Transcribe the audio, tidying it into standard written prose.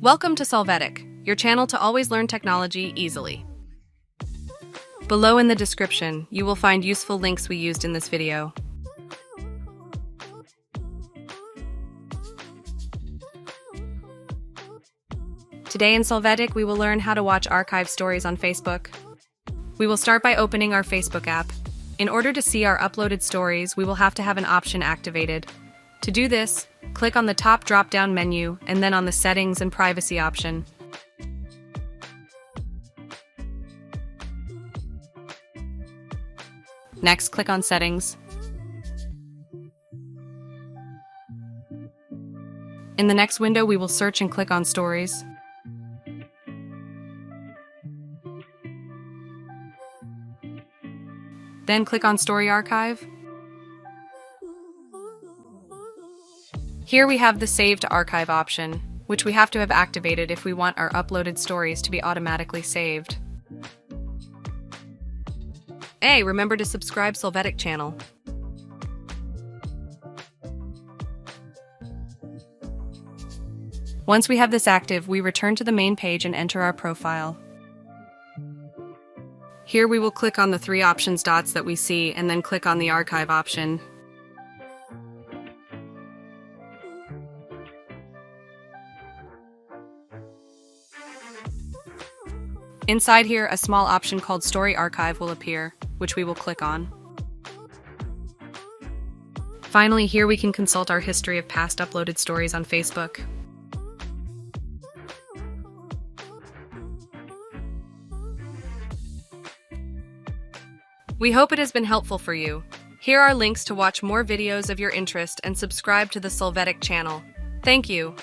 Welcome to Solvetic, your channel to always learn technology easily. Below in the description, you will find useful links we used in this video. Today in Solvetic, we will learn how to watch archive stories on Facebook. We will start by opening our Facebook app. In order to see our uploaded stories, we will have to have an option activated. To do this, click on the top drop-down menu and then on the Settings and Privacy option. Next, click on Settings. In the next window, we will search and click on Stories. Then click on Story Archive. Here we have the Save to Archive option, which we have to have activated if we want our uploaded stories to be automatically saved. Hey, remember to subscribe Solvetic channel. Once we have this active, we return to the main page and enter our profile. Here we will click on the three options dots that we see and then click on the archive option. Inside here, a small option called Story Archive will appear, which we will click on. Finally, here we can consult our history of past uploaded stories on Facebook. We hope it has been helpful for you. Here are links to watch more videos of your interest and subscribe to the Solvetic channel. Thank you.